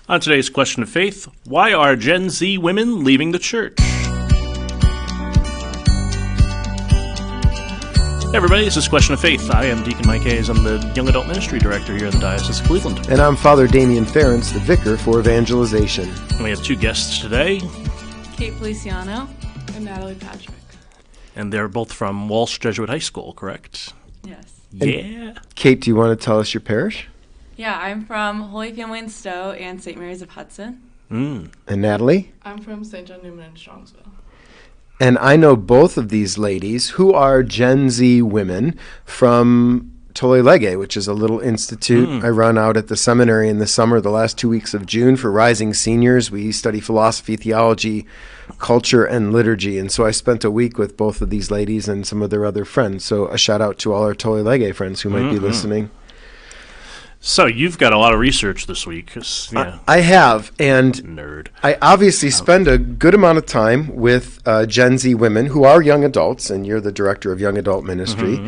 On today's Question of Faith, why are Gen Z women leaving the church? Hey everybody, this is Question of Faith. I am Deacon Mike Hayes. I'm the Young Adult Ministry Director here in the Diocese of Cleveland. And I'm Father Damian Ferentz, the Vicar for Evangelization. And we have two guests today. Kate Feliciano and Natalie Patrick. And they're both from Walsh Jesuit High School, correct? Yes. Yeah. Kate, do you want to tell us your parish? Yeah, I'm from Holy Family in Stowe and St. Mary's of Hudson. And Natalie? I'm from St. John Newman in Strongsville. And I know both of these ladies who are Gen Z women from Tolle Lege, which is a little institute I run out at the seminary in the summer, the last 2 weeks of June for rising seniors. We study philosophy, theology, culture, and liturgy. And so I spent a week with both of these ladies and some of their other friends. So a shout out to all our Tolle Lege friends who might be listening. So you've got a lot of research this week. Yeah. I have, and Nerd. I obviously spend a good amount of time with Gen Z women who are young adults, and you're the director of Young Adult Ministry.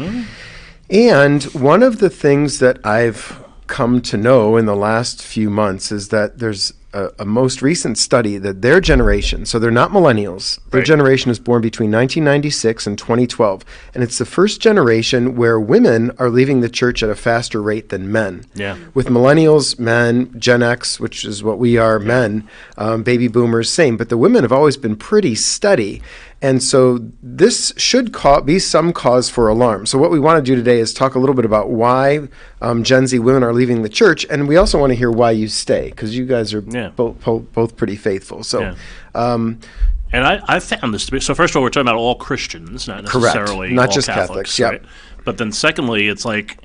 And one of the things that I've come to know in the last few months is that there's a most recent study that their generation, so they're not millennials, their generation is born between 1996 and 2012, and it's the first generation where women are leaving the church at a faster rate than men. Yeah. With millennials, men, Gen X, which is what we are, men, baby boomers, same, but the women have always been pretty steady. And so this should be some cause for alarm. So what we want to do today is talk a little bit about why Gen Z women are leaving the church, and we also want to hear why you stay, because you guys are both pretty faithful. So, and I found this to be, so first of all, we're talking about all Christians, not necessarily not all just Catholics. Yep. Right? But then secondly, it's like,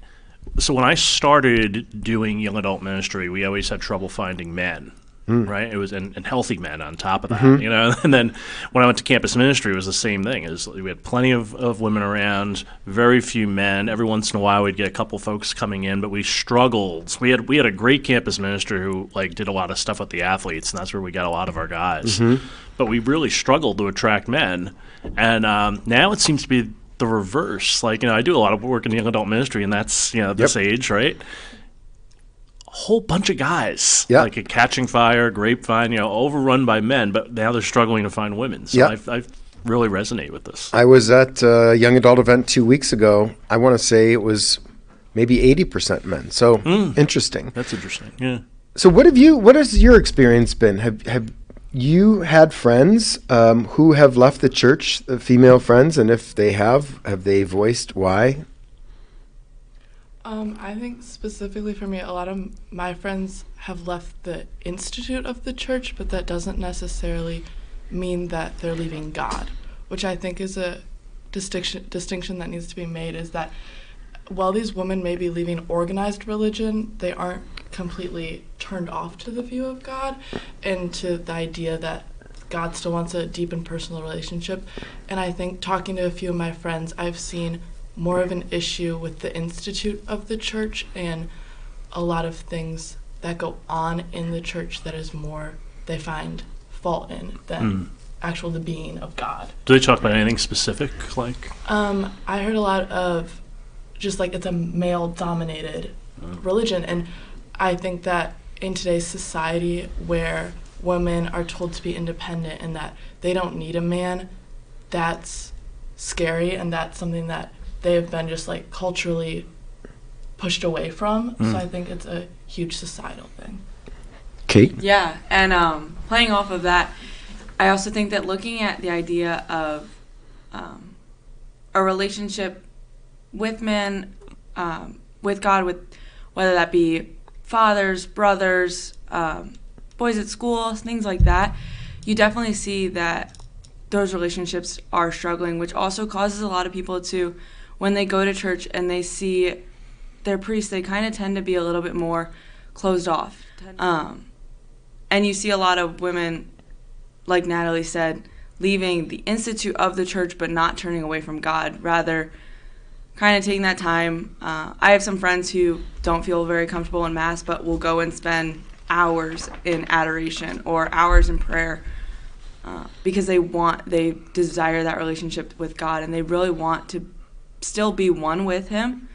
so when I started doing young adult ministry, we always had trouble finding men. Right, it was and healthy men on top of that, you know. And then when I went to campus ministry, it was the same thing. We had plenty of women around, very few men. Every once in a while, we'd get a couple folks coming in, but we struggled. We had a great campus minister who did a lot of stuff with the athletes, and that's where we got a lot of our guys. But we really struggled to attract men, and now it seems to be the reverse. I do a lot of work in the young adult ministry, and that's this age, right? Whole bunch of guys, like a Catching Fire, Grapevine, overrun by men, but now they're struggling to find women. So I really resonate with this. I was at a young adult event 2 weeks ago. I want to say it was maybe 80% men. So interesting. That's interesting. Yeah. So what has your experience been? Have you had friends who have left the church, female friends, and if they have they voiced why? I think specifically for me, a lot of my friends have left the institute of the church, but that doesn't necessarily mean that they're leaving God, which I think is a distinction that needs to be made, is that while these women may be leaving organized religion, they aren't completely turned off to the view of God and to the idea that God still wants a deep and personal relationship. And I think talking to a few of my friends, I've seen more of an issue with the institute of the church and a lot of things that go on in the church that is more they find fault in than the being of God. Do they talk about anything specific? I heard a lot of just it's a male-dominated religion, and I think that in today's society where women are told to be independent and that they don't need a man, that's scary, and that's something that they have been just culturally pushed away from. So I think it's a huge societal thing. Kate? Yeah, and playing off of that, I also think that looking at the idea of a relationship with men, with God, with whether that be fathers, brothers, boys at school, things like that, you definitely see that those relationships are struggling, which also causes a lot of people to, when they go to church and they see their priest, they kind of tend to be a little bit more closed off. And you see a lot of women, like Natalie said, leaving the institute of the church but not turning away from God, rather kind of taking that time. I have some friends who don't feel very comfortable in Mass but will go and spend hours in adoration or hours in prayer because they desire that relationship with God and they really want to still be one with Him.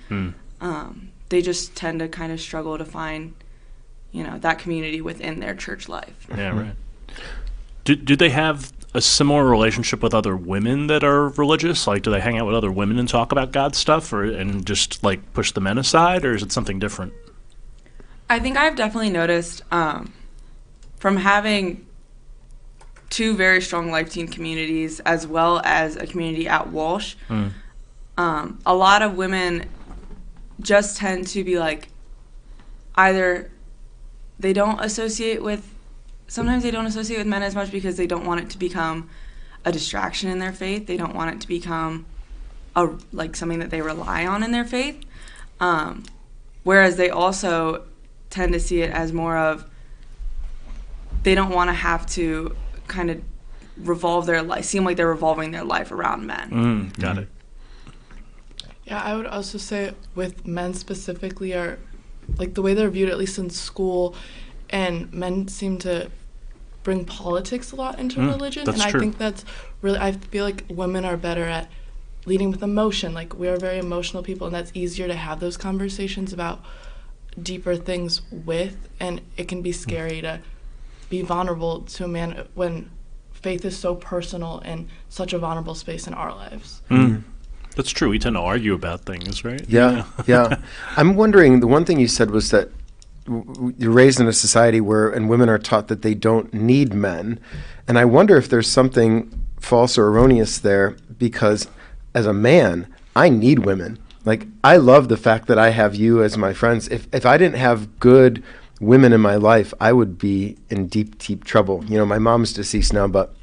They just tend to kind of struggle to find, that community within their church life. Yeah, right. Do they have a similar relationship with other women that are religious? Like, do they hang out with other women and talk about God's stuff, and just like push the men aside, or is it something different? I think I've definitely noticed from having 2 very strong life team communities as well as a community at Walsh, a lot of women just tend to be like, either they don't associate with, sometimes they don't associate with men as much because they don't want it to become a distraction in their faith. They don't want it to become something that they rely on in their faith. Whereas they also tend to see it as more of, they don't want to have to kind of revolve their life, seem like they're revolving their life around men. Got it. Yeah, I would also say with men specifically, are like the way they're viewed, at least in school, and men seem to bring politics a lot into religion. That's and true. I think that's really, I feel like women are better at leading with emotion. Like, we are very emotional people, and that's easier to have those conversations about deeper things with, and it can be scary to be vulnerable to a man when faith is so personal and such a vulnerable space in our lives. That's true. We tend to argue about things, right? Yeah. I'm wondering, the one thing you said was that you're raised in a society and women are taught that they don't need men. And I wonder if there's something false or erroneous there, because as a man, I need women. Like, I love the fact that I have you as my friends. If I didn't have good women in my life, I would be in deep, deep trouble. My mom's deceased now, but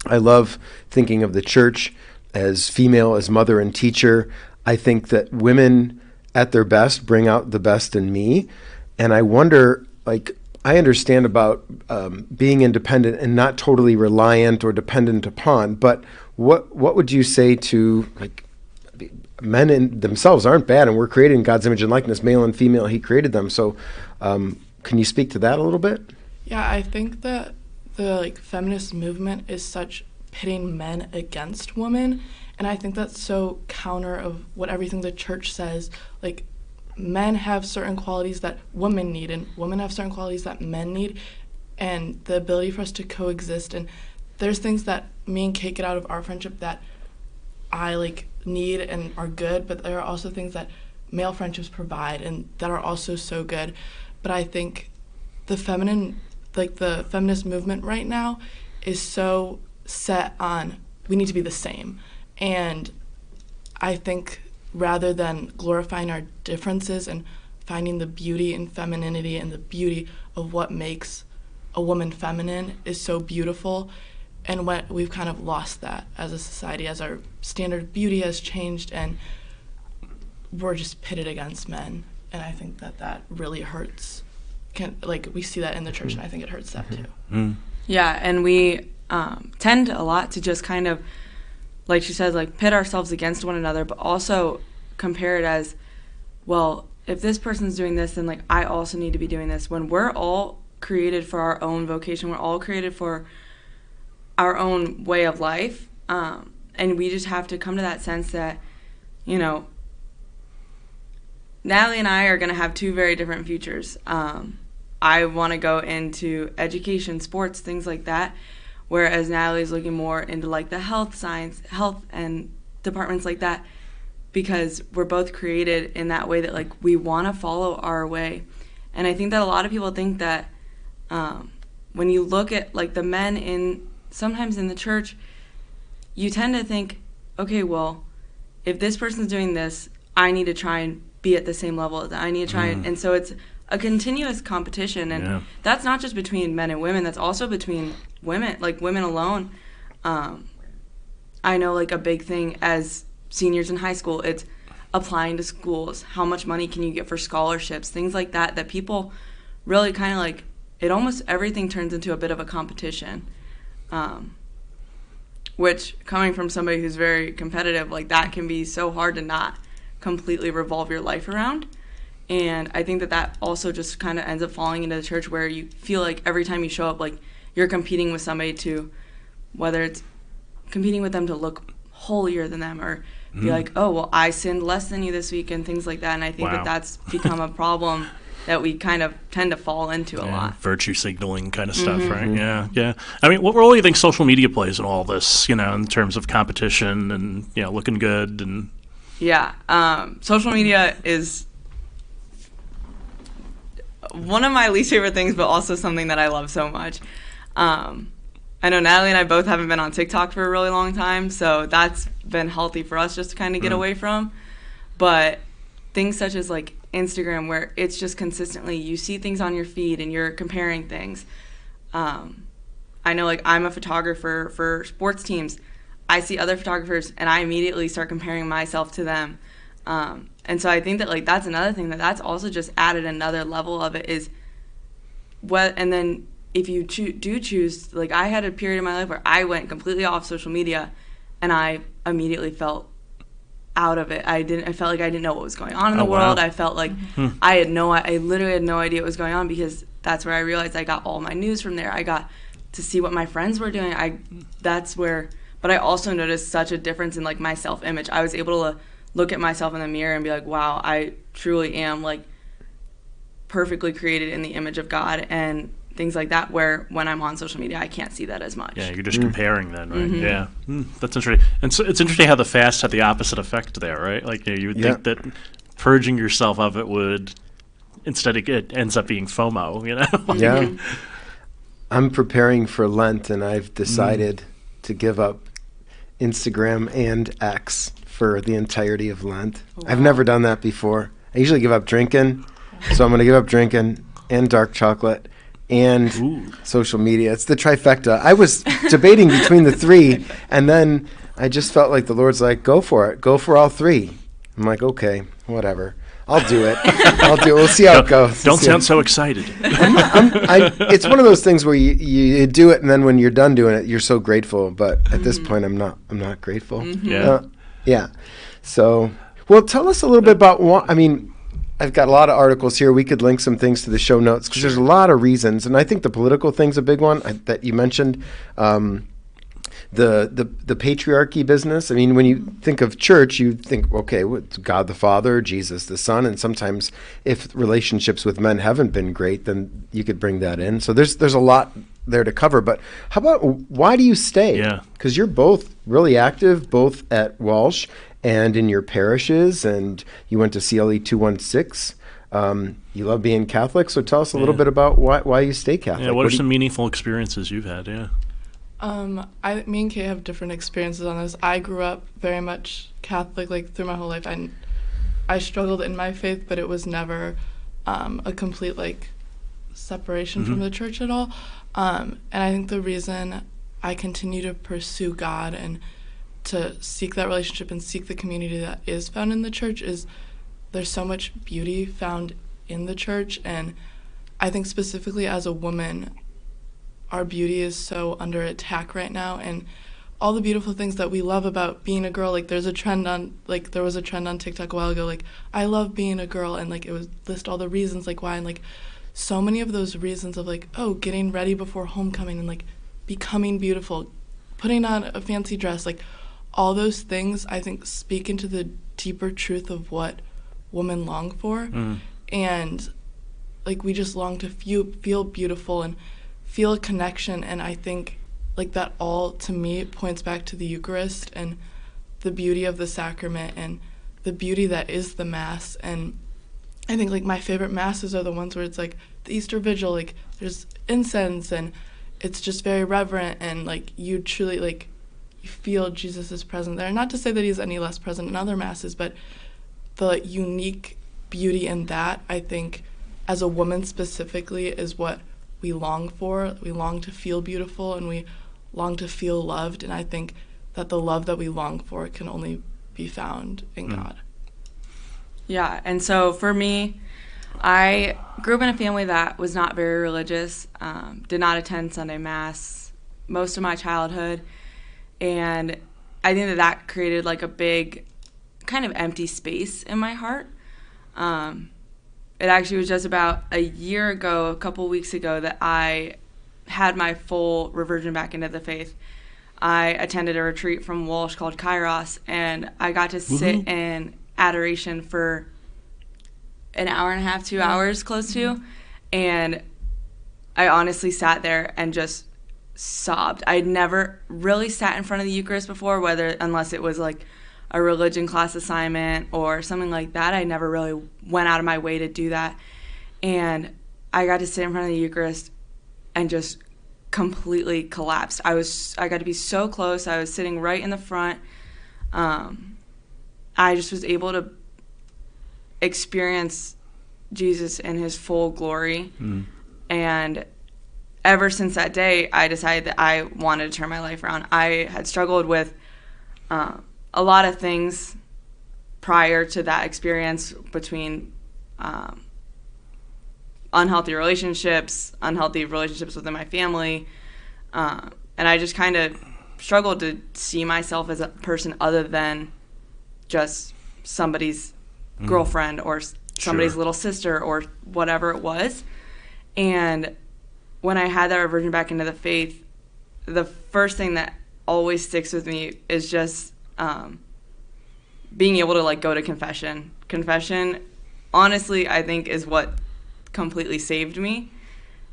I love thinking of the church as female, as mother and teacher. I think that women at their best bring out the best in me. And I wonder, like, I understand about being independent and not totally reliant or dependent upon, but what would you say to, like, men in themselves aren't bad, and we're created in God's image and likeness, male and female, he created them. So can you speak to that a little bit? Yeah, I think that the feminist movement is such pitting men against women, and I think that's so counter of what everything the church says. Like, men have certain qualities that women need, and women have certain qualities that men need, and the ability for us to coexist. And there's things that me and Kate get out of our friendship that I need and are good, but there are also things that male friendships provide and that are also so good. But I think the feminist movement right now is so set on, we need to be the same. And I think rather than glorifying our differences and finding the beauty in femininity and the beauty of what makes a woman feminine is so beautiful, and we've kind of lost that as a society, as our standard of beauty has changed, and we're just pitted against men. And I think that really hurts. We see that in the church, and I think it hurts that too. Yeah, and we tend a lot to just kind of, like she says, pit ourselves against one another, but also compare it as, well, if this person's doing this, then I also need to be doing this. When we're all created for our own vocation, we're all created for our own way of life, and we just have to come to that sense that, Natalie and I are going to have 2 very different futures. I want to go into education, sports, things like that, whereas Natalie's looking more into the health and departments like that, because we're both created in that way that we want to follow our way. And I think that a lot of people think that when you look at the men sometimes in the church, you tend to think, okay, well, if this person's doing this, I need to try and be at the same level as that. I need to try and so it's a continuous competition, and that's not just between men and women, that's also between women, women alone. I know a big thing as seniors in high school, it's applying to schools, how much money can you get for scholarships, things like that, that people really kind of it almost everything turns into a bit of a competition, which coming from somebody who's very competitive, that can be so hard to not completely revolve your life around. And I think that also just kind of ends up falling into the church, where you feel every time you show up, you're competing with somebody to, whether it's competing with them to look holier than them, or be oh, well, I sinned less than you this week, and things like that. And I think that that's become a problem that we kind of tend to fall into a lot. Virtue signaling kind of stuff, right? Yeah. I mean, what role do you think social media plays in all this, in terms of competition and, looking good? And social media is one of my least favorite things, but also something that I love so much. I know Natalie and I both haven't been on TikTok for a really long time, so that's been healthy for us just to kind of get away from. But things such as like Instagram, where it's just consistently, you see things on your feed and you're comparing things. I know, like, I'm a photographer for sports teams. I see other photographers and I immediately start comparing myself to them. And so I think that, like, that's another thing that's also just added another level of it is what, and then if you do choose, like, I had a period in my life where I went completely off social media and I immediately felt out of it. I felt like I didn't know what was going on in the world. Wow. I felt like I literally had no idea what was going on, because that's where I realized I got all my news from there. I got to see what my friends were doing. But I also noticed such a difference in, like, my self-image. I was able to look at myself in the mirror and be like, wow, I truly am, like, perfectly created in the image of God, and things like that, where when I'm on social media, I can't see that as much. Yeah, you're just comparing then, right? Yeah. That's interesting. And so it's interesting how the fast had the opposite effect there, right? Like, you would think that purging yourself of it would, instead it ends up being FOMO, Yeah. I'm preparing for Lent, and I've decided to give up Instagram and X for the entirety of Lent. Wow. I've never done that before. I usually give up drinking, so I'm going to give up drinking and dark chocolate and social media. It's the trifecta. I was debating between the three, and then I just felt like the Lord's like, go for it. Go for all three. I'm like, okay, whatever. I'll do it. We'll see how it goes. Don't sound so excited. It's one of those things where you do it, and then when you're done doing it, you're so grateful. But at this point, I'm not grateful. Yeah. So, well, tell us a little bit about I've got a lot of articles here. We could link some things to the show notes, because there's a lot of reasons, and I think the political thing's a big one that you mentioned. The patriarchy business. I mean, when you think of church, you think, okay, God the Father, Jesus the Son, and sometimes if relationships with men haven't been great, then you could bring that in. So there's a lot there to cover. But how about, why do you stay? Yeah. Because you're both really active, both at Walsh and in your parishes, and you went to CLE 216. You love being Catholic, so tell us a little bit about why you stay Catholic. Yeah, what are some meaningful experiences you've had? Yeah. Me and Kay have different experiences on this. I grew up very much Catholic, like, through my whole life. I struggled in my faith, but it was never a complete, like, separation from the church at all. And I think the reason I continue to pursue God and to seek that relationship and seek the community that is found in the church is there's so much beauty found in the church. And I think specifically as a woman, our beauty is so under attack right now, and all the beautiful things that we love about being a girl, like there was a trend on TikTok a while ago, like, I love being a girl, and like it was list all the reasons like why, and like so many of those reasons of like, oh, getting ready before homecoming and like becoming beautiful, putting on a fancy dress, like all those things I think speak into the deeper truth of what women long for. And like we just long to feel beautiful and feel a connection, and I think like that all to me points back to the Eucharist and the beauty of the sacrament and the beauty that is the Mass. And I think like my favorite Masses are the ones where it's like the Easter Vigil, like there's incense and it's just very reverent, and like you truly like you feel Jesus is present there. Not to say that he's any less present in other Masses, but the unique beauty in that, I think as a woman specifically, is what we long for. We long to feel beautiful, and we long to feel loved, and I think that the love that we long for can only be found in God. Yeah, and so for me, I grew up in a family that was not very religious, did not attend Sunday Mass most of my childhood, and I think that created like a big kind of empty space in my heart. It actually was just about a year ago, a couple weeks ago, that I had my full reversion back into the faith. I attended a retreat from Walsh called Kairos, and I got to sit in adoration for an hour and a half, 2 hours close to. And I honestly sat there and just sobbed. I'd never really sat in front of the Eucharist before, unless it was like a religion class assignment or something like that. I never really went out of my way to do that. And I got to sit in front of the Eucharist and just completely collapsed. I got to be so close. I was sitting right in the front. I just was able to experience Jesus in his full glory. And ever since that day, I decided that I wanted to turn my life around. I had struggled with a lot of things prior to that experience, between unhealthy relationships within my family. And I just kind of struggled to see myself as a person other than just somebody's girlfriend or somebody's little sister or whatever it was. And when I had that reversion back into the faith, the first thing that always sticks with me is just being able to like go to confession. Confession, honestly, I think is what completely saved me.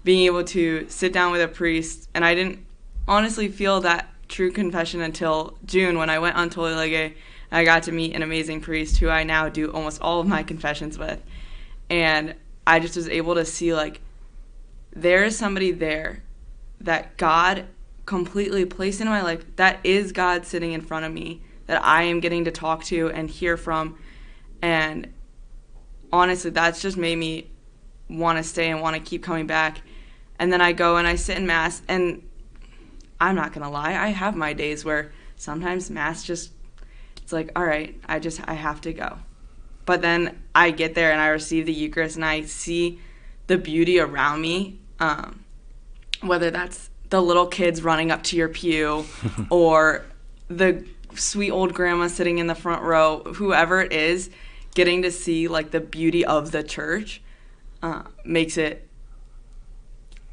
Being able to sit down with a priest, and I didn't honestly feel that true confession until June when I went on Totally Legge. I got to meet an amazing priest who I now do almost all of my confessions with. And I just was able to see, like, there is somebody there that God completely placed into my life. That is God sitting in front of me, that I am getting to talk to and hear from. And honestly, that's just made me want to stay and want to keep coming back. And then I go and I sit in Mass, and I'm not going to lie, I have my days where sometimes Mass just, it's like, all right, I have to go. But then I get there and I receive the Eucharist and I see the beauty around me, whether that's the little kids running up to your pew or the sweet old grandma sitting in the front row, whoever it is, getting to see like the beauty of the church makes it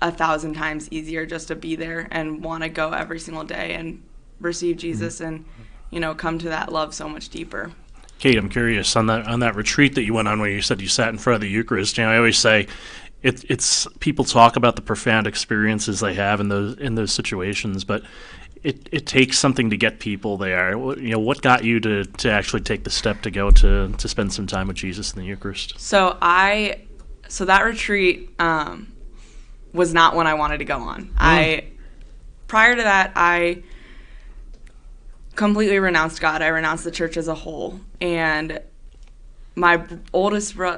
1,000 times easier just to be there and want to go every single day and receive Jesus and, you know, come to that love so much deeper. Kate, I'm curious on that retreat that you went on where you said you sat in front of the Eucharist. You know, I always say it's people talk about the profound experiences they have in those situations, but it takes something to get people there. You know, what got you to actually take the step to go to spend some time with Jesus in the Eucharist? So that retreat was not one I wanted to go on. Prior to that, I completely renounced God. I renounced the church as a whole. And my oldest, I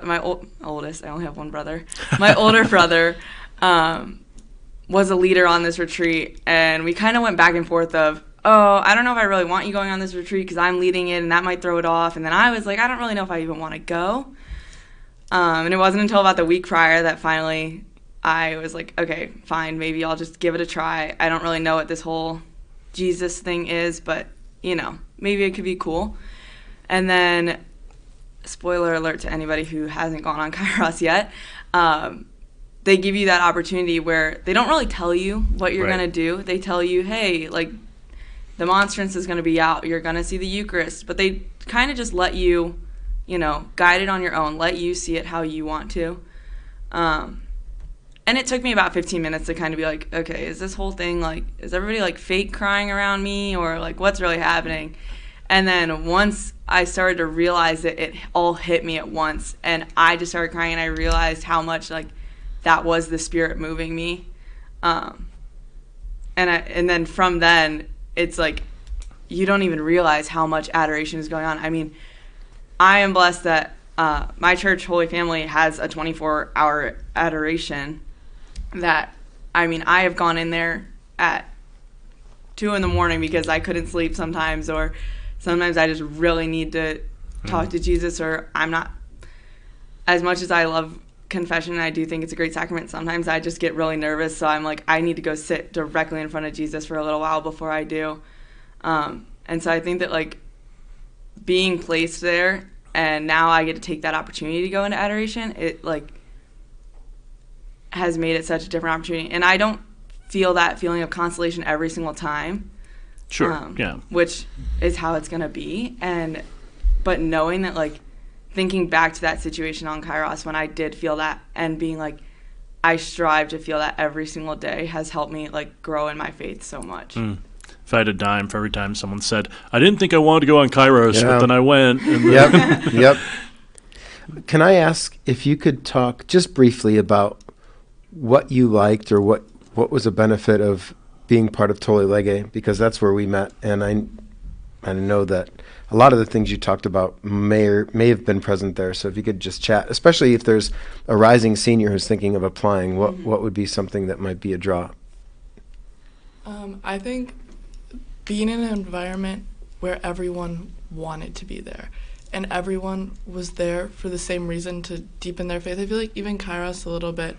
only have one brother. My older brother was a leader on this retreat, and we kind of went back and forth of, I don't know if I really want you going on this retreat because I'm leading it and that might throw it off. And then I was like, I don't really know if I even want to go. And it wasn't until about the week prior that finally I was like, okay, fine, maybe I'll just give it a try. I don't really know what this whole Jesus thing is, but, you know, maybe it could be cool. And then, spoiler alert to anybody who hasn't gone on Kairos yet, they give you that opportunity where they don't really tell you what you're going to do. They tell you, hey, like, the monstrance is going to be out. You're going to see the Eucharist. But they kind of just let you, you know, guide it on your own. Let you see it how you want to. And it took me about 15 minutes to kind of be like, okay, is this whole thing, like, is everybody, like, fake crying around me? Or, like, what's really happening? And then once I started to realize that it all hit me at once, and I just started crying, and I realized how much, like, that was the Spirit moving me. And then from then, it's like you don't even realize how much adoration is going on. I mean, I am blessed that my church, Holy Family, has a 24-hour adoration that, I mean, I have gone in there at 2 a.m. because I couldn't sleep sometimes, or sometimes I just really need to talk to Jesus, or I'm not, as much as I love confession and I do think it's a great sacrament, sometimes I just get really nervous, so I'm like, I need to go sit directly in front of Jesus for a little while before I do. And so I think that, like, being placed there, and now I get to take that opportunity to go into adoration, it, like, has made it such a different opportunity. And I don't feel that feeling of consolation every single time. Sure, yeah. Which is how it's going to be. But knowing that, like, thinking back to that situation on Kairos when I did feel that, and being like, I strive to feel that every single day, has helped me like grow in my faith so much. If I had a dime for every time someone said, I didn't think I wanted to go on Kairos, but then I went. And Yep. Can I ask if you could talk just briefly about what you liked, or what was a benefit of being part of Tole Lege? Because that's where we met, and I know that a lot of the things you talked about may have been present there. So if you could just chat, especially if there's a rising senior who's thinking of applying, what would be something that might be a draw? I think being in an environment where everyone wanted to be there and everyone was there for the same reason, to deepen their faith. I feel like even Kairos a little bit,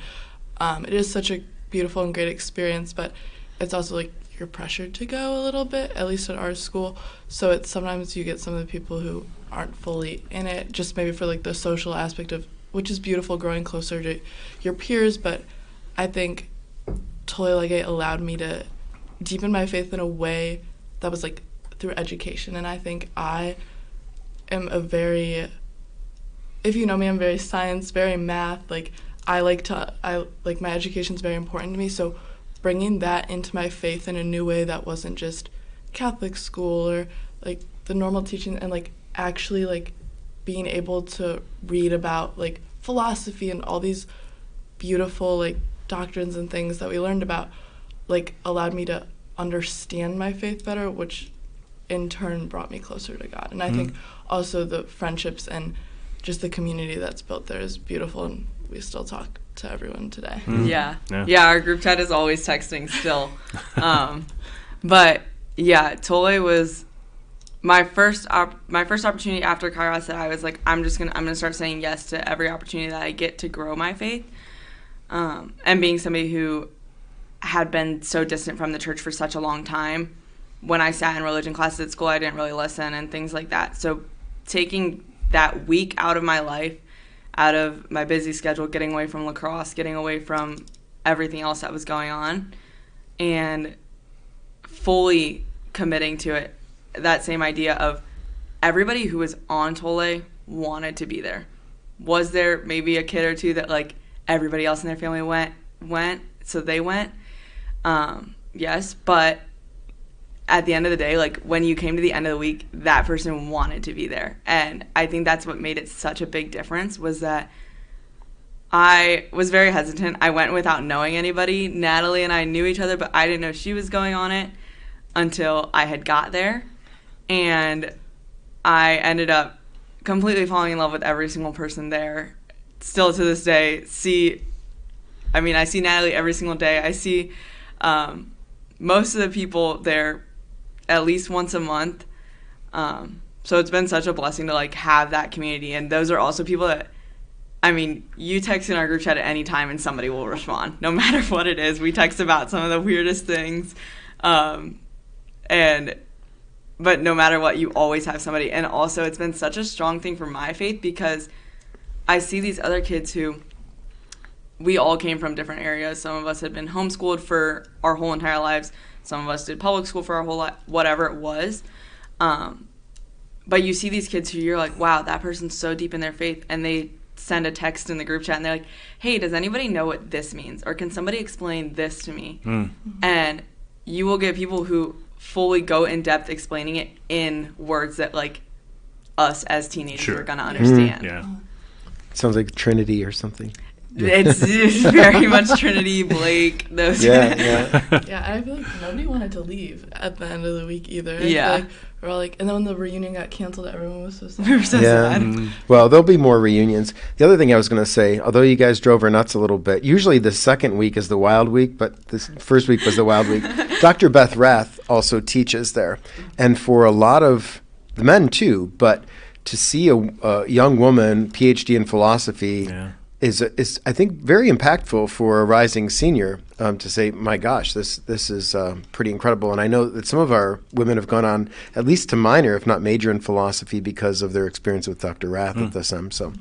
it is such a beautiful and great experience, but it's also like you're pressured to go a little bit, at least at our school. So it's sometimes you get some of the people who aren't fully in it, just maybe for like the social aspect of, which is beautiful, growing closer to your peers. But I think Tole Lege allowed me to deepen my faith in a way that was like through education. And I think I am if you know me, I'm very science, very math. Like I like my education's very important to me. So bringing that into my faith in a new way that wasn't just Catholic school or like the normal teaching, and like actually like being able to read about like philosophy and all these beautiful like doctrines and things that we learned about, like allowed me to understand my faith better, which in turn brought me closer to God. And I think also the friendships and just the community that's built there is beautiful, and we still talk to everyone today. Yeah, our group chat is always texting still. But yeah, Tole was my first opportunity after Kairos, that I was like, I'm gonna start saying yes to every opportunity that I get to grow my faith. And being somebody who had been so distant from the church for such a long time, when I sat in religion classes at school, I didn't really listen and things like that. So taking that week out of my life, out of my busy schedule, getting away from lacrosse, getting away from everything else that was going on, and fully committing to it, that same idea of everybody who was on Tole wanted to be there. Was there maybe a kid or two that like everybody else in their family went, so they went? Yes, but at the end of the day, like when you came to the end of the week, that person wanted to be there. And I think that's what made it such a big difference, was that I was very hesitant. I went without knowing anybody. Natalie and I knew each other, but I didn't know she was going on it until I had got there. And I ended up completely falling in love with every single person there. Still to this day, I see Natalie every single day. I see most of the people there at least once a month. So it's been such a blessing to like have that community. And those are also people that, you text in our group chat at any time and somebody will respond, no matter what it is. We text about some of the weirdest things. But no matter what, you always have somebody. And also it's been such a strong thing for my faith, because I see these other kids who, we all came from different areas. Some of us had been homeschooled for our whole entire lives. Some of us did public school for our whole life, whatever it was. But you see these kids who you're like, wow, that person's so deep in their faith, and they send a text in the group chat and they're like, hey, does anybody know what this means? Or can somebody explain this to me? And you will get people who fully go in depth explaining it in words that like us as teenagers are going to understand. Yeah. Sounds like Trinity or something. It's very much Trinity, Blake, those. Yeah, I feel like nobody wanted to leave at the end of the week either. Yeah. We're all like, and then when the reunion got canceled, everyone was so sad. We were so sad. Well, there'll be more reunions. The other thing I was going to say, although you guys drove her nuts a little bit, usually the second week is the wild week, but this first week was the wild week. Dr. Beth Rath also teaches there. And for a lot of the men too, but to see a young woman, PhD in philosophy, is I think very impactful for a rising senior, to say, my gosh, this is pretty incredible. And I know that some of our women have gone on at least to minor, if not major, in philosophy because of their experience with Dr. Rath at the SM. So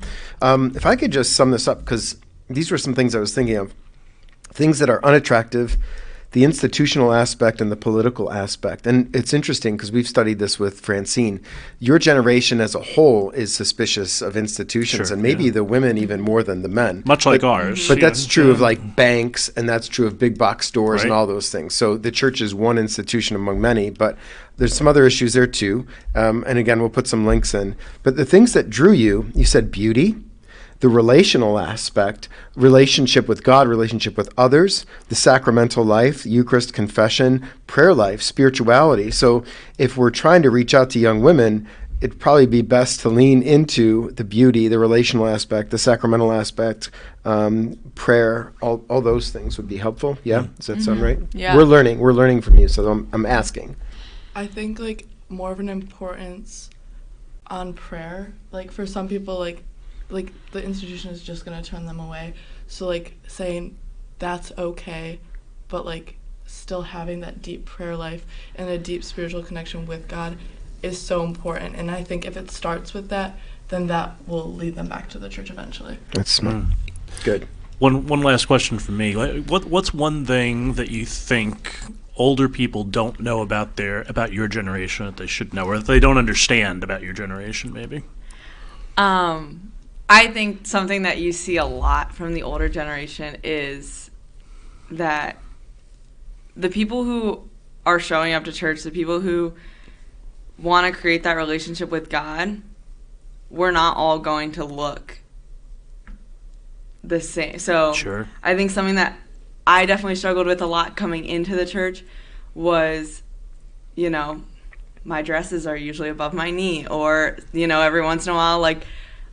if I could just sum this up, because these were some things I was thinking of, things that are unattractive, the institutional aspect and the political aspect. And it's interesting because we've studied this with Francine. Your generation as a whole is suspicious of institutions, Sure, and maybe yeah. the women even more than the men. Much like ours. But yeah. that's true of like banks, and that's true of big box stores and Right. all those things. So the church is one institution among many, but there's some other issues there too. And again, we'll put some links in. But the things that drew you, you said beauty, the relational aspect, relationship with God, relationship with others, the sacramental life, Eucharist, confession, prayer life, spirituality. So if we're trying to reach out to young women, it'd probably be best to lean into the beauty, the relational aspect, the sacramental aspect, prayer, all those things would be helpful. Yeah, does that sound right? Yeah. We're learning from you, so I'm asking. I think like more of an importance on prayer. Like for some people, like the institution is just gonna turn them away. So like saying that's okay, but like still having that deep prayer life and a deep spiritual connection with God is so important. And I think if it starts with that, then that will lead them back to the church eventually. That's smart. Good. One last question from me. What's one thing that you think older people don't know about your generation that they should know, or that they don't understand about your generation, maybe? I think something that you see a lot from the older generation is that the people who are showing up to church, the people who want to create that relationship with God, we're not all going to look the same. So Sure. I think something that I definitely struggled with a lot coming into the church was, my dresses are usually above my knee, or, every once in a while, like,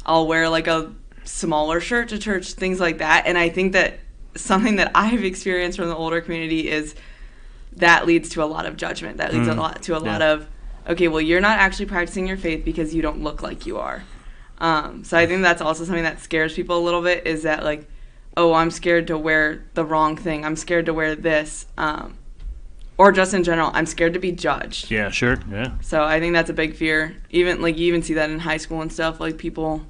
I'll wear like a smaller shirt to church, things like that. And I think that something that I've experienced from the older community is that leads to a lot of judgment. That leads a lot of, okay, well, you're not actually practicing your faith because you don't look like you are. So I think that's also something that scares people a little bit, is that like, oh, I'm scared to wear the wrong thing. I'm scared to wear this. Or just in general, I'm scared to be judged. Yeah, sure. Yeah. So I think that's a big fear. Even like you even see that in high school and stuff. Like people,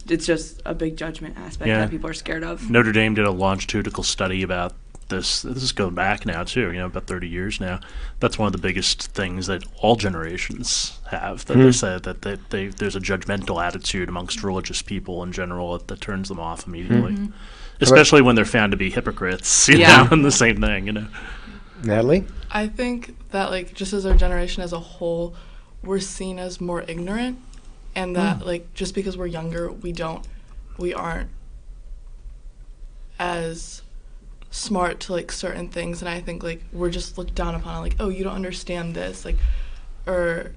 it's just a big judgment aspect that people are scared of. Notre Dame did a longitudinal study about this. This is going back now too. About 30 years now. That's one of the biggest things that all generations have. That they said that there's a judgmental attitude amongst religious people in general that turns them off immediately, especially when they're found to be hypocrites. And the same thing. Natalie? I think that like just as our generation as a whole, we're seen as more ignorant, and that like just because we're younger, we aren't as smart to like certain things. And I think like we're just looked down upon, like, oh, you don't understand this, like, or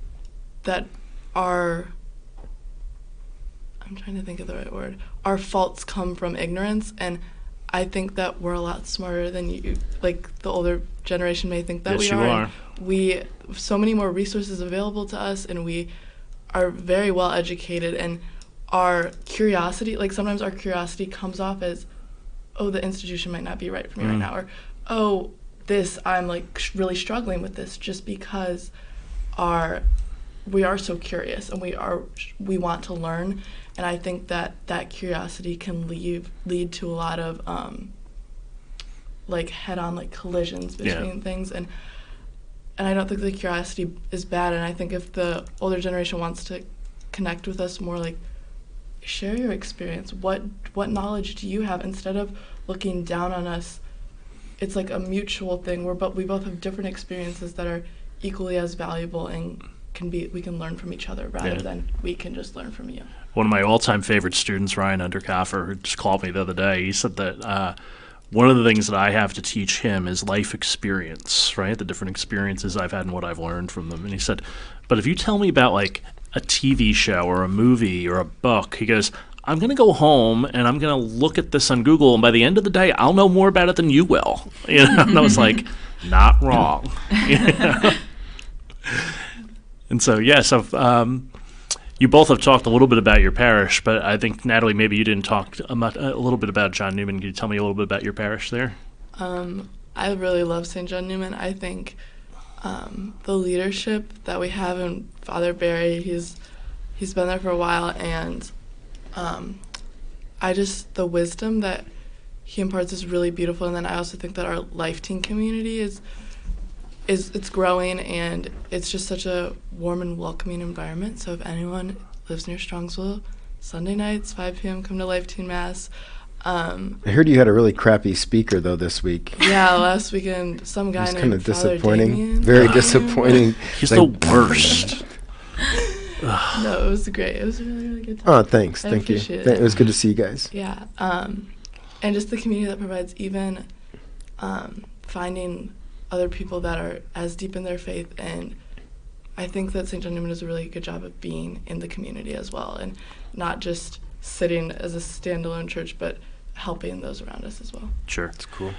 that I'm trying to think of the right word, our faults come from ignorance. And I think that we're a lot smarter than you, like the older generation may think that Yes, we you are. are. We have so many more resources available to us, and we are very well educated, and our curiosity, like sometimes our curiosity comes off as, oh, the institution might not be right for me right now, or oh, I'm like really struggling with this, just because we are so curious and we want to learn. And I think that curiosity can lead to a lot of like head-on like collisions between things, and I don't think the curiosity is bad. And I think if the older generation wants to connect with us more, like share your experience. What knowledge do you have, instead of looking down on us? It's like a mutual thing where we both have different experiences that are equally as valuable, and we can learn from each other rather than we can just learn from you. One of my all-time favorite students, Ryan Underkoffer, who just called me the other day, he said that one of the things that I have to teach him is life experience, right? The different experiences I've had and what I've learned from them. And he said, but if you tell me about like a TV show or a movie or a book, he goes, I'm going to go home and I'm going to look at this on Google, and by the end of the day, I'll know more about it than you will. And I was like, not wrong. And so, you both have talked a little bit about your parish, but I think, Natalie, maybe you didn't talk a little bit about John Newman. Can you tell me a little bit about your parish there? I really love St. John Newman. I think the leadership that we have in Father Barry, he's been there for a while, and the wisdom that he imparts is really beautiful. And then I also think that our Life Teen community is it's growing, and it's just such a warm and welcoming environment. So if anyone lives near Strongsville, Sunday nights, 5 p.m., come to Life Teen Mass. I heard you had a really crappy speaker, though, this week. Yeah, last weekend, some guy named kind of Father disappointing. Damien. Very disappointing. He's the worst. No, it was great. It was a really, really good time. Oh, thanks. I Thank you. appreciate It was good to see you guys. Yeah, and just the community that provides, even finding other people that are as deep in their faith. And I think that St. John Newman does a really good job of being in the community as well, and not just sitting as a standalone church, but helping those around us as well. Sure. It's cool.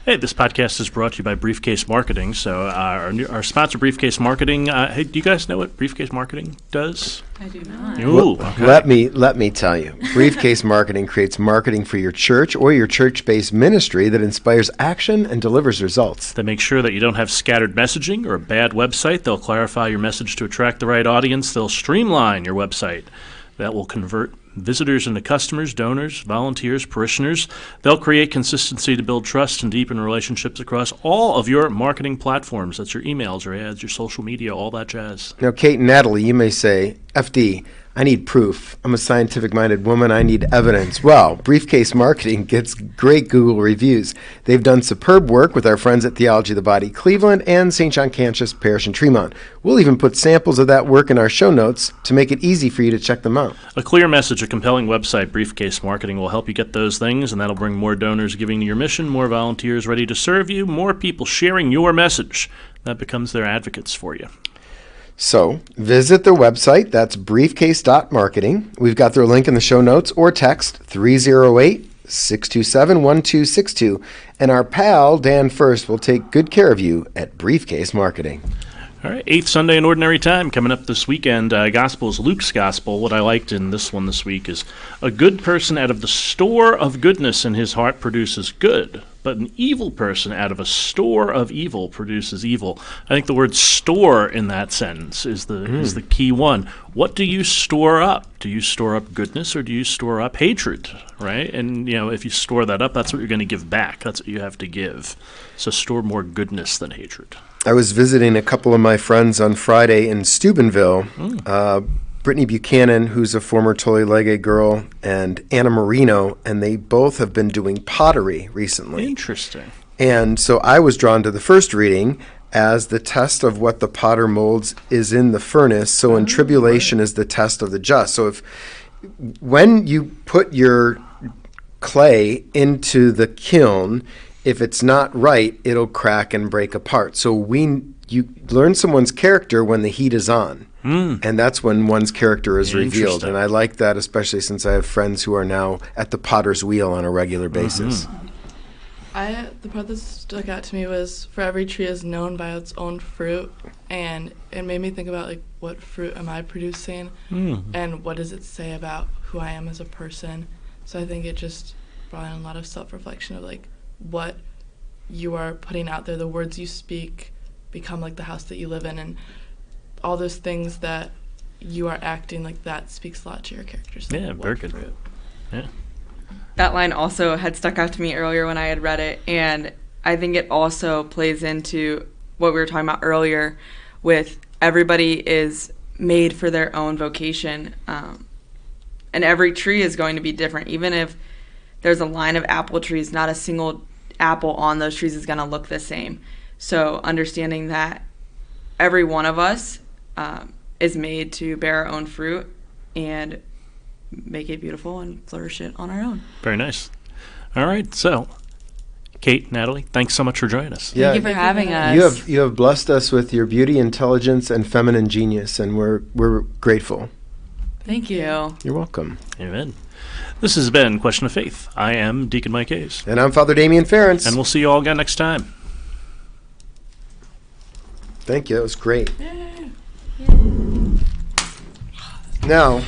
Hey, this podcast is brought to you by Briefcase Marketing. So our sponsor, Briefcase Marketing. Hey, do you guys know what Briefcase Marketing does? I do not. Ooh, okay. Let me tell you. Briefcase Marketing creates marketing for your church or your church-based ministry that inspires action and delivers results. They make sure that you don't have scattered messaging or a bad website. They'll clarify your message to attract the right audience. They'll streamline your website. That will convert visitors into customers, donors, volunteers, parishioners. They'll create consistency to build trust and deepen relationships across all of your marketing platforms. That's your emails, your ads, your social media, all that jazz. Now, Kate and Natalie, you may say, FD, I need proof. I'm a scientific-minded woman. I need evidence. Well, Briefcase Marketing gets great Google reviews. They've done superb work with our friends at Theology of the Body Cleveland and St. John Cantius Parish in Tremont. We'll even put samples of that work in our show notes to make it easy for you to check them out. A clear message, a compelling website, Briefcase Marketing will help you get those things, and that'll bring more donors giving to your mission, more volunteers ready to serve you, more people sharing your message. That becomes their advocates for you. So visit their website. That's briefcase.marketing. We've got their link in the show notes, or text 308-627-1262. And our pal, Dan First, will take good care of you at Briefcase Marketing. All right, 8th Sunday in Ordinary Time coming up this weekend. Gospel is Luke's Gospel. What I liked in this one this week is a good person out of the store of goodness in his heart produces good, but an evil person out of a store of evil produces evil. I think the word store in that sentence is the key one. What do you store up? Do you store up goodness, or do you store up hatred, right? And, if you store that up, that's what you're going to give back. That's what you have to give. So store more goodness than hatred. I was visiting a couple of my friends on Friday in Steubenville. Brittany Buchanan, who's a former Tole Lege girl, and Anna Marino, and they both have been doing pottery recently. Interesting. And so I was drawn to the first reading as the test of what the potter molds is in the furnace. So in tribulation is the test of the just. So when you put your clay into the kiln, if it's not right, it'll crack and break apart. So you learn someone's character when the heat is on. And that's when one's character is revealed. And I like that, especially since I have friends who are now at the potter's wheel on a regular basis. The part that stuck out to me was, for every tree is known by its own fruit. And it made me think about, what fruit am I producing? And what does it say about who I am as a person? So I think it just brought in a lot of self-reflection of, what you are putting out there. The words you speak become like the house that you live in, and all those things that you are acting like, that speaks a lot to your characters. Yeah, very good. Yeah. That line also had stuck out to me earlier when I had read it, and I think it also plays into what we were talking about earlier with everybody is made for their own vocation, and every tree is going to be different. Even if there's a line of apple trees, not a single apple on those trees is going to look the same. So understanding that every one of us is made to bear our own fruit and make it beautiful and flourish it on our own. Very nice. All right, so Kate, Natalie, thanks so much for joining us. Yeah, Thank you for having us. You have blessed us with your beauty, intelligence, and feminine genius, and we're grateful. Thank you. You're welcome. Amen. This has been Question of Faith. I am Deacon Mike Hayes. And I'm Father Damien Ferentz. And we'll see you all again next time. Thank you. That was great. Now...